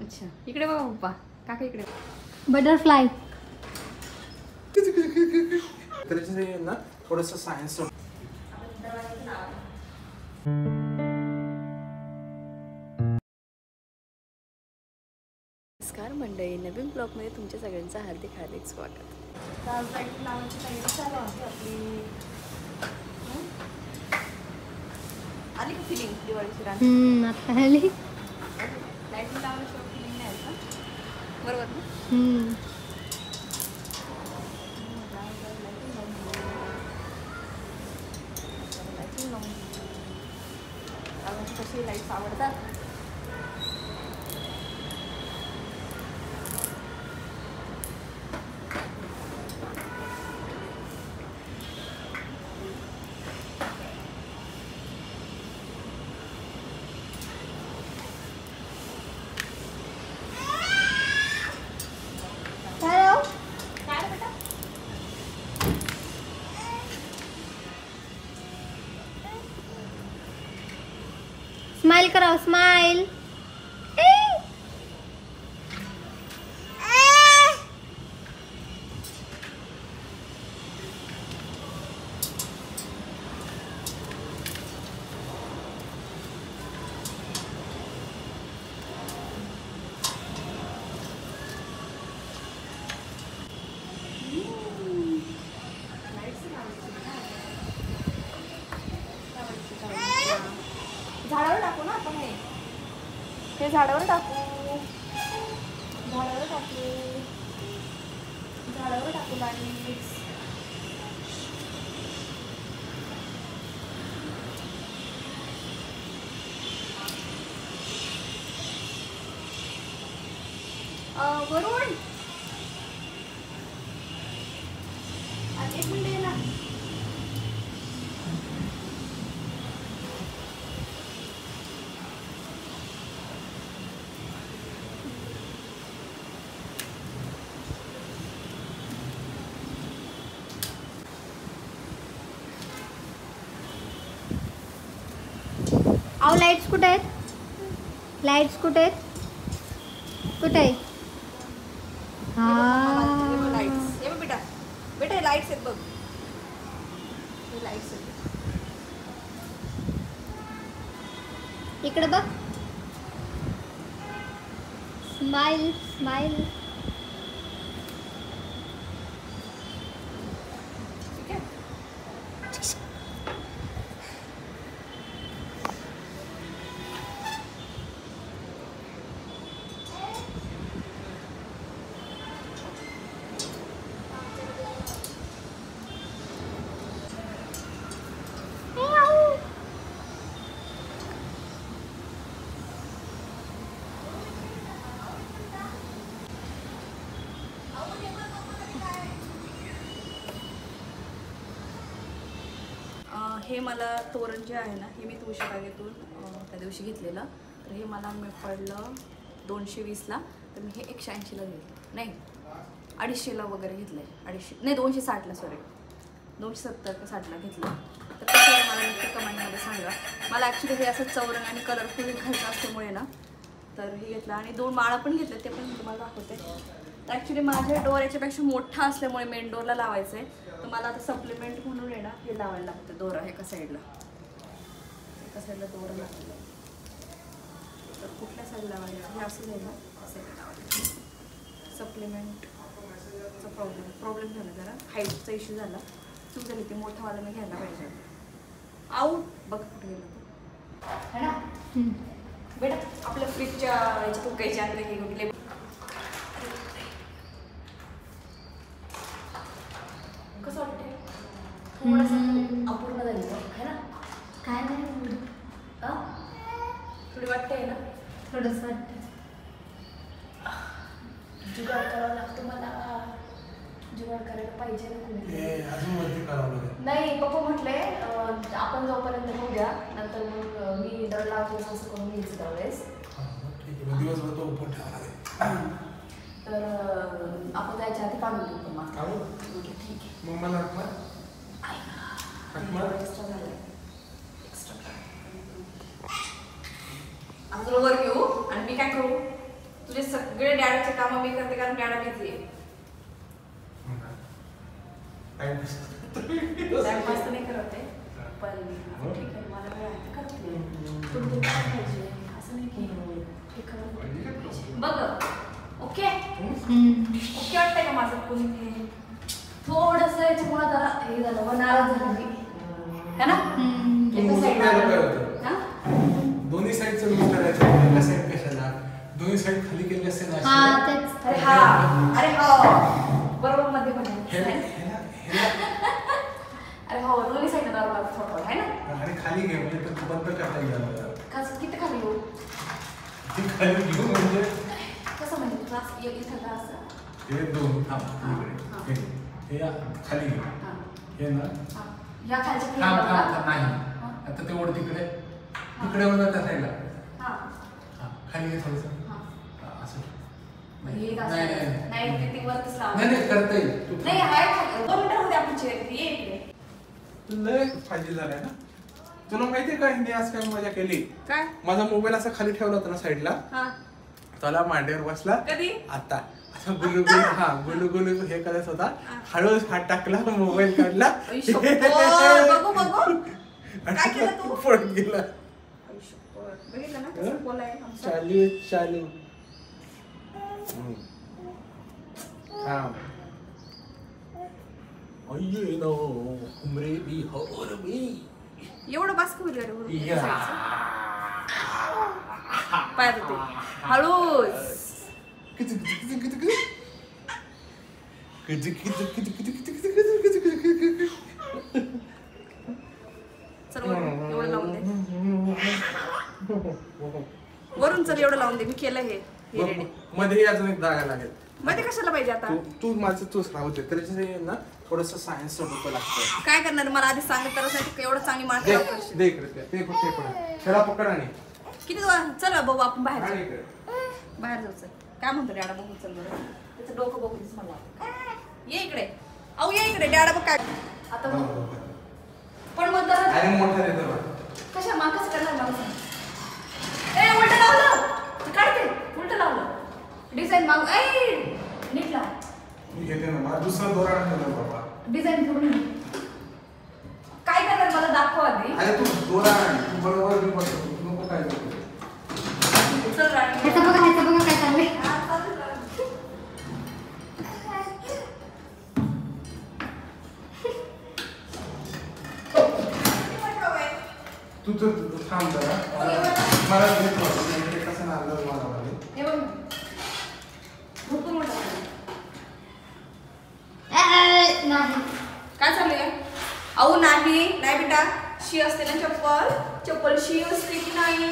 अच्छा इकडे बघा पप्पा काका इकडे बटरफ्लाय ना थोडस सायन्स नमस्कार मंडळी नवीन ब्लॉगमध्ये तुमच्या सगळ्यांचं हार्दिक हार्दिक स्वागत. आज लाईट लावायची तयारी चालू आहे आपली. आली का फिलिंग दिवाळीची रात्री? आता आली. लाईट लावल्याशिवाय फिलिंग नाही का बरोबर ना? कशी लाईट्स आवडतात. स्माइल कराओ स्माइल. झाडावर टाकू ना आपण हे झाडावर टाकू लाईट्स. वरुण एक मिनिट ये ना. अहो लाईट्स कुठे आहेत? लाईट्स कुठे आहेत? कुठे आहेत? लाईट्स हे बघ बेटा बेटा लाईट्स आहेत बघ. हे लाईट्स आहेत इकडे बघ. Smile smile. ठीक आहे. हे मला तोरण जे आहे ना हे मी तुळशी बागेतून त्या दिवशी घेतलेलं. तर हे मला मी पडलं 220ला. तर मी हे 180ला घेतलं नाही 250ला वगैरे घेतलं आहे. 250 नाही 260ला सॉरी 270 का 60ला घेतलं. तर कसं आहे मला नक्की कमेंटमध्ये सांगा. मला ॲक्च्युली हे असं चौरंग आणि कलरफुल घालचं असल्यामुळे ना तर हे घेतलं आणि 2 माळा पण घेतले ते पण मी तुम्हाला दाखवते. तर ॲक्च्युली माझ्या डोर याच्यापेक्षा मोठा असल्यामुळे मेन डोरला लावायचं आहे. तर मला आता सप्लिमेंट म्हणून आहे ना हे लावायला लागतं दोरा एका साईडला दोरा लागतं. तर कुठल्या साईड लावायचं हे असं जाईल ना साईड लावायचं. सप्लिमेंटचा प्रॉब्लेम झाला जरा हाईटचा इश्यू झाला. चूक झाली ते मोठावाला मी घ्यायला पाहिजे. आऊट बघ कुठे गेलं तर है ना बेटा. आपल्या फ्रीजच्या याची फुकायची आणले हे घेतले. कसं वाटतंय? थोडंसं अपूर्ण झाली है ना. काय नाही थोडी वाटतंय ना. थोडंसं वाटतं. जुगाड करावा लागतो मला. जुगाड करायला पाहिजे ना कोणी. नाही पप्पा म्हटले आपण जोपर्यंत बघूया नंतर मग मी दर लावतो असं करून घ्यायचं त्यावेळेस. तर आपण जायच्या आधी काढून घेऊ मग. ठीक आहे. एक्स्ट्रा झालं एक्स्ट्रा. आपण तुला वर घेऊ आणि मी काय करू तुझे सगळे डॅडाचे कामं मी करते कारण डॅडा बिझी आहे. टाइमपास तर नाही करत आहे पण ठीक आहे मला वेळ आहे करते. तुम्ही काय पाहिजे असं नाही की हे करत बघ. ओके ओके वाटतंय का माझं कोणी थोडंसं याच्यामुळे जरा हे झालं व नाराज झालं मी है ना. दोन्ही साईडचं लूज करायचं. एका साईड कशाला दोन्ही साईड खाली केली असेल ना. अरे हा अरे हो बरोबर मध्ये पण अरे हो दोन्ही साईड थोडं आहे ना. आणि खाली घे म्हणजे तर बंद करता येईल. किती खाली घेऊ खाली घेऊ म्हणजे कसं म्हणजे तुझा इथं का असं हे दोन इकडे हे खाली घे हे ना. या खालच्या नाही आता ते ओढ तिकडे तिकडे ओढ त्या साईडला खाली घे थोडंसं असं. नाही करता येईल. नाही आहे 2 मिनिटं होते आपली चेअर ये इकडे. लय फायदे झालाय ना. तुला माहितीये का हिने आज काय मजा केली. काय माझा मोबाईल असा खाली ठेवला होता ना साईडला. त्याला मांडीवर बसला कधी आता गुलुगुलू गुलू गुलू हे करत होता. हळूच हात टाकला मोबाईल काढला बघू बघू काय केलं तू पळत गेला. बघितलं ना कसं बोलाय चालू चालू अय्ये नो हमरे भी होर भी एवढं बास करू रे पाय होते हळूच चल एवढं लावून दे वरून चल एवढं लावून दे मी केलं हे रेडी. मध्ये अजून एक जागा लागेल. मध्ये कशाला पाहिजे आता तू माझं तूच राहू दे. त्याच्यासाठी ना थोडस सायन्स डोकं लागतं. काय करणार मला आधी सांगत तर एवढं चांगली मार्क करशील. दे इकडे ते पकड त्याला पकड आणि किती चल बाबू आपण बाहेर बाहेर जाऊ. चल काय म्हणतो डॅडा बघू चल बरं त्याचं डोकं बघू दिस मला. ये इकडे अहो ये इकडे डॅडा बघ काय आता पण मग कशा मागच करणार मला ए उलट लावलं काढते उलट लावलं डिझाईन माग ए नीट लाव घेते ना मला दुसरा दोरा आणला बाबा डिझाईन करून काय करणार मला दाखव आधी. अरे तू दोरा आण तू बरोबर मी बसतो तू नको काय करतो. चल राणी ह्याचं बघा काय चाललंय. तू तर थांब जरा मला घेत कसं आणलं मला हे बघ भरपूर मोठा नाही काय चाललंय. अहो नाही नाही बेटा शी असते ना चप्पल चप्पल शी असते की नाही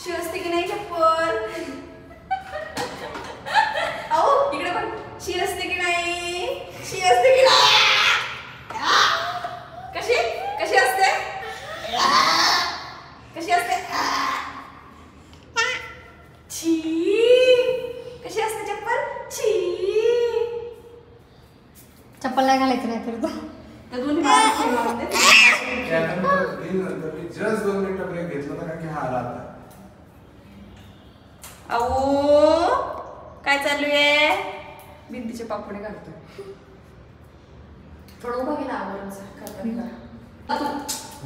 शी असते की नाही चप्पल. अहो इकडे पण शी असते की नाही शी असते की नाही कशी कशी असते कशी असते छी कशी असते चप्पल छी. चप्पल नाही घालायचं नाही तर त्या दोन्ही मी जस्ट 2 मिनिटं ब्रेक घेतला होता कारण की हा आला आता. अहो काय चालू आहे भिंतीचे पापडे घालतोय. थोडं उभा गेला आवडचा करता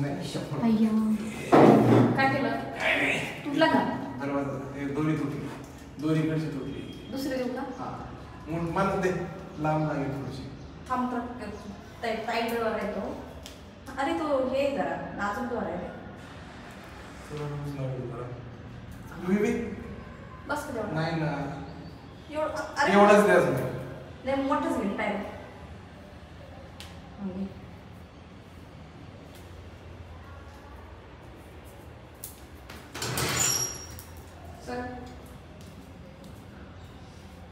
नाही शपथ काय केलं तुटला का दरवाजा दोन्ही तुटली दोन्हीकडची तुटली. दुसरे देऊ का हा मग मला ते लांब लागेल थोडीशी. थांब टाईट वर येतो. अरे तो हे जरा नाजूक वर आहे बस नाही ना एवढं एवढंच द्यायचं नाही मोठंच घेईल टाईम.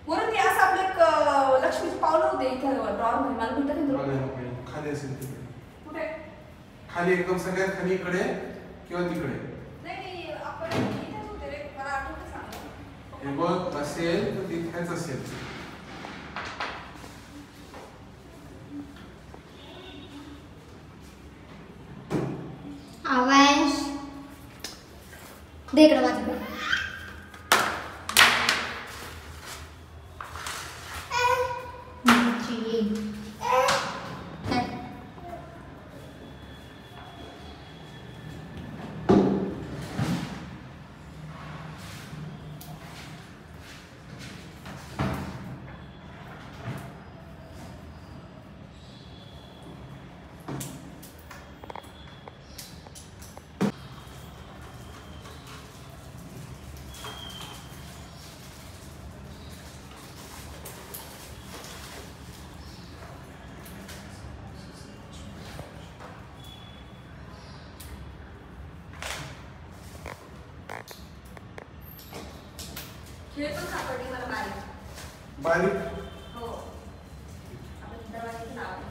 वरून ते असं आपलं एक लक्ष्मीची पावलं होते इथे ड्रॉवर मध्ये मला भेटत खाली असेल तिकडे कुठे खाली एकदम सगळ्यात खाली इकडे किंवा तिकडे. नाही आपण इथेच होते रे मला आठवतं सांग. हे बघ असेल तर तिथेच असेल. आवाज दे इकडे माझ्याकडे हे पण सापडली मला बारीक. बारीक हो. आपण दरवाजाचं लावलं.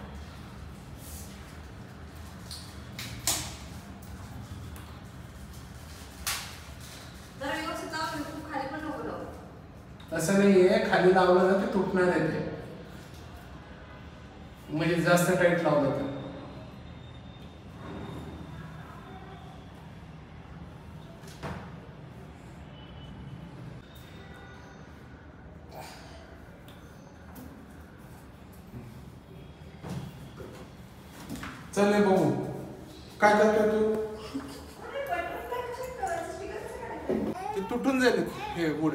जरा व्यवस्थित लावलं, खूप खाली पण नको लावू. असं नाहीये, खाली लावलं ना ते तुटणार आहे ते, म्हणजे जास्त टाईट लावलं तर. चल हे बघू काय करतोय तू. ते तुटून जाईल हे गुड.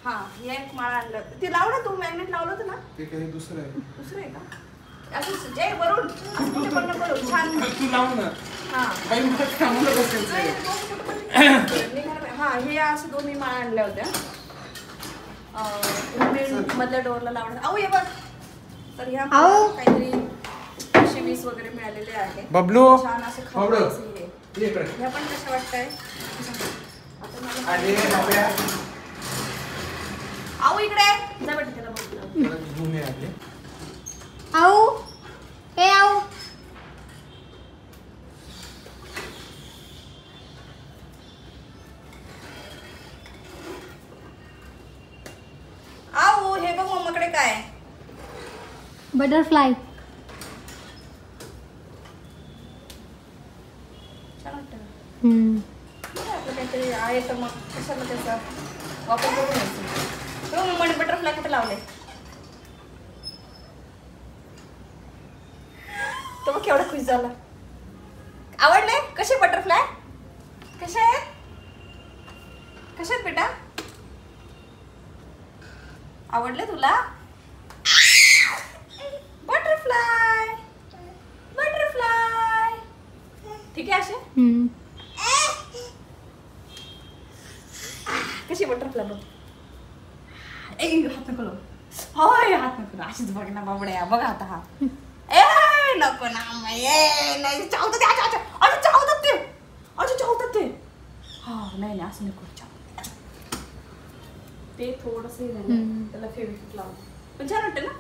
हा, हे एक माळा आणलं. ते लावलं तू, मॅग्नेट लावलं होतं ना. ते काही दुसरं आहे. दुसरं आहे का? असं जय वरून असं कुठे पण नको लावू. छान. तू लाव ना. हा. बाई मला कामाला बसायचंय. हा, हे असं दोन्ही माळा आणल्या होत्या. मधल्या डोअरला लावण्यात. अहो हे बघ. तर ह्या काहीतरी 120 वगैरे मिळालेले आहे. बबलू छान असं बबलू खाऊ. ये इकडे. ह्या पण कशा वाटतंय? अरे बाबा अहो इकडे जा बेटा, त्याला बघ. घेऊन ये आले. आऊ ए आऊ अहो हे बघ मम्माकडे काय. बटरफ्लाय. छान वाटतं. हम्म काहीतरी आहे तर मग कशाला त्याचा वापर करून घ्यायचा. हो मम्माने बटरफ्लाय कुठे लावले. तो मग केवढा खुश झाला. आवडले कसे बटरफ्लाय. कसे आहेत. कसे आहेत बेटा. आवडले तुला. Butterfly butterfly. ठीक आहे असे. कशी बटरफ्लाय बघ. ए हात नको लावू. होय हात नको लावू. अशीच बघ ना बाबड्या. बघ आता हा. ए नको ना. ए नाही चावतात ते. अरे चावतात ते. अरे चावतात ते. हा नाही नाही असं नको. चावतात ते. थोडस झालं त्याला फेविक्विक लावून. पण छान वाटतं ना.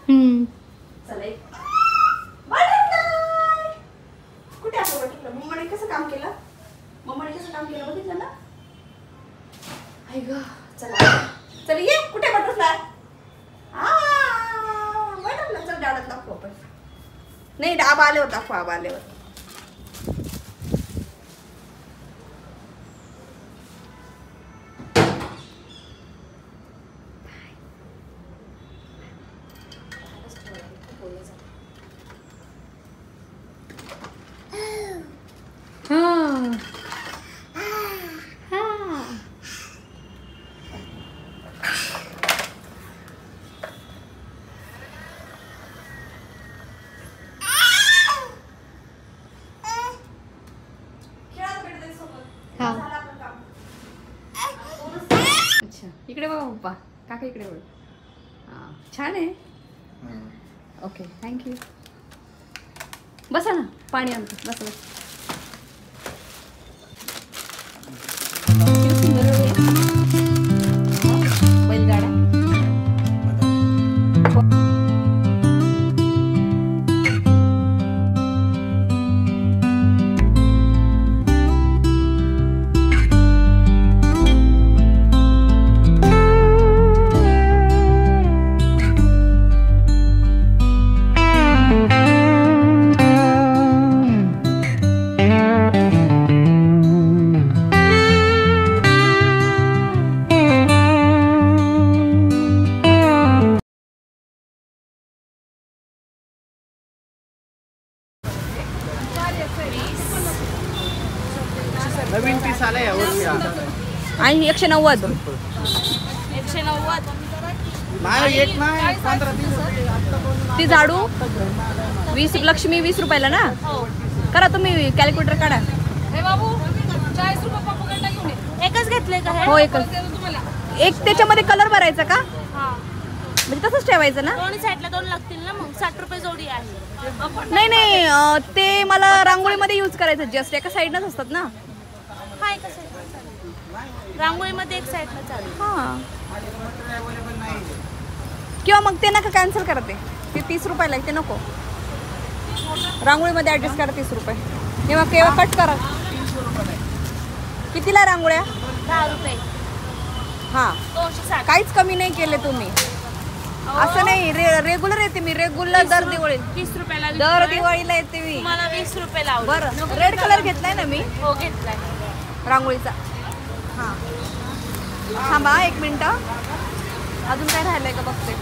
चला एक बटरफ्लाय. कुठे असं बटरफ्लाय. मम्माने कसं काम केलं. मम्माने कसं काम केलं बघितलं ना. आई ग. चला चल ये. कुठे बटरफ्लाय. बटरफ्लाय. चल डाळात दाखवू आपण. नाही आबा आल्यावर दाखवू. आबा आल्यावर. इकडे बघा पप्पा. काका इकडे बघ. हां छान आहे. Okay thank you. बसा ना. पाणी आणतो. बसा बसा. बैलगाड्या. नवीन पीस आलाय यावर्षी. आणि 190. 190 नाही. एक नाही 15-20. ती झाडू 20. लक्ष्मी 20 रुपयाला ना. करा तुम्ही कॅल्क्युलेटर काढा. एकच घेतले का. हो एकच. एक त्याच्यामध्ये कलर भरायचा का. म्हणजे तसंच ठेवायचं ना. दोन्ही साईडला 2 लागतील ना. मग 60 रुपये जोडी आहे. नाही नाही ते मला रांगोळीमध्ये यूज करायचं. जस्ट एका साईडनच असतात ना. हाय कसं रांगोळीमध्ये एक साईडला चालू. हां, किंवा मग ते नका कॅन्सल करा. ते 30 रुपयाला आहे, ते नको. रांगोळीमध्ये ॲडजस्ट करा 30 रुपये. केव्हा कट करा. कितीला रांगोळ्या? 10 रुपये. हां, 260. काहीच कमी नाही केले तुम्ही. असं नाही, रेग्युलर येते मी. रेग्युलर दर दिवाळी 30 रुपयाला दर विकतोय. दिवाळीला येते मी. तुम्हाला 20 रुपये लावले. बरं, रेड कलर घेतलाय ना मी हो घेतलाय. रांगोळीचा. हां, थांबा 1 मिनटं. अजून काय राहिलंय का बघते.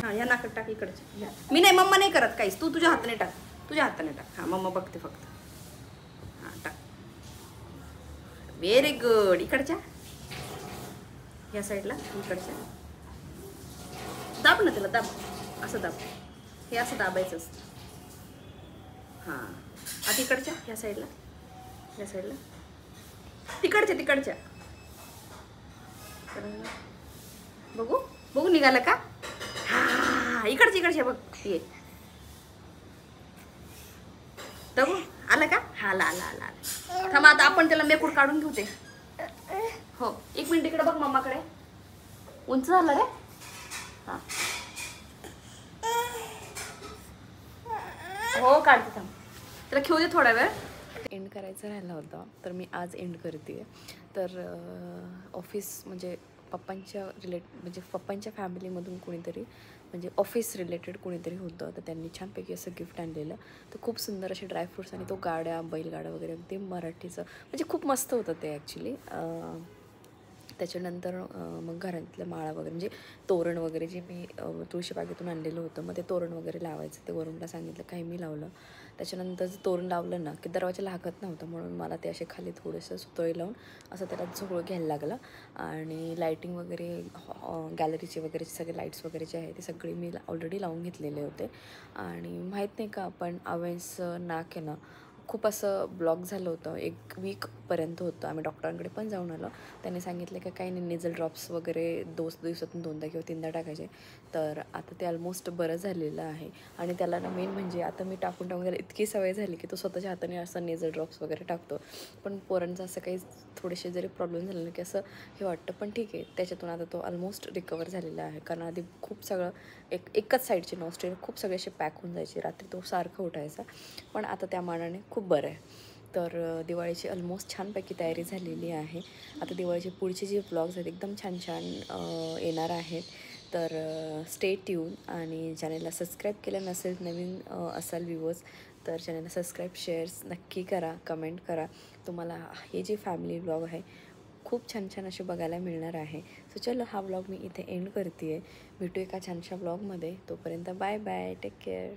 हां, या नाकात टाक इकडच्या. मी नाही, मम्मा नाही करत काहीच. तू तुझ्या हाताने टाक. तुझ्या हाताने टाक. हां, मम्मा बघते फक्त. हां, टाक. Very good. इकडच्या या साईडला, इकडच्या दाब ना त्याला. दाब, असं दाब. हे असं दाबायचं असतं. हां, आता इकडच्या या साईडला, या साईडला. तिकडच्या बघू बघू निघालं का? हां, इकडच्या बघ. ये बघू आलं का? हा, आला. थांबा, आता आपण त्याला मेकूड काढून घेऊ ते. हो, 1 मिनिट इकडे बघ मम्माकडे. उंच झालं रे. हां, हो काढते. थांब, त्याला खेळू दे थोडा वेळ. एंड करायचं राहिला होता, तर मी आज एंड करते. तर ऑफिस म्हणजे पप्पांच्या फॅमिलीमधून कोणीतरी, म्हणजे ऑफिस रिलेटेड कोणीतरी होतं, तर त्यांनी छानपैकी असं गिफ्ट आणलेलं. तर खूप सुंदर असे ड्रायफ्रूट्स आणि तो गाड्या, बैलगाड्या वगैरे अगदी मराठीचं, म्हणजे खूप मस्त होतं ते ॲक्च्युली. त्याच्यानंतर मग घरातल्या माळा वगैरे, म्हणजे तोरण वगैरे जे मी तुळशीबागेतून आणलेलं होतं, मग ते तोरण वगैरे लावायचं ते वरूनला सांगितलं. काही मी लावलं. त्याच्यानंतर जे तोरण लावलं ना की दरवाजा लागत नव्हता, म्हणून मला ते असे खाली थोडंसं सुतळी लावून असं त्याला झोळ घ्यायला लागलं. आणि लाईटिंग वगैरे, गॅलरीचे वगैरे सगळे लाईट्स वगैरे जे आहे ते सगळे मी ऑलरेडी लावून घेतलेले होते. आणि माहीत नाही का, आपण अवेन्सचं नाक आहे ना खूप असं ब्लॉक झालं होतं. 1 वीकपर्यंत होतं. आम्ही डॉक्टरांकडे पण जाऊन आलो. त्यांनी सांगितलं की काही नाही, नेझल ड्रॉप्स वगैरे दिवसातून 2दा किंवा 3दा टाकायचे. तर आता ते ऑलमोस्ट बरं झालेलं आहे. आणि त्याला ना मेन म्हणजे आता मी टाकून त्याला इतकी सवय झाली की तो स्वतःच्या हाताने असं नेझल ड्रॉप्स वगैरे टाकतो. पण पोरांचं असं काही थोडेसे जरी प्रॉब्लेम झाले ना की असं हे वाटतं. पण ठीक आहे, त्याच्यातून आता तो ऑलमोस्ट रिकवर झालेला आहे. कारण आधी खूप सगळं एकच साईडचे नॉस्ट्रेल खूप सगळे असे पॅक होऊन जायचे. रात्री तो सारखं उठायचा. पण आता त्या मानाने खूप बरं आहे. तर दिवाळीची ऑलमोस्ट छानपैकी तयारी झालेली आहे. आता दिवाळीचे पुढचे जे व्लॉग्स आहेत एकदम छान येणार आहेत. तर स्टे ट्यून. आणि चॅनलला सबस्क्राईब केलं नसेल, नवीन असाल व्ह्यूअर्स, तर चॅनलला सबस्क्राईब, शेअर्स नक्की करा, कमेंट करा. तुम्हाला हे जे फॅमिली व्लॉग आहे खूप छान असे बघायला मिळणार आहे. सो चलो, हा व्लॉग मी इथे एंड करते आहे. भेटू एका छानशा व्लॉगमध्ये. तोपर्यंत बाय बाय, टेक केअर.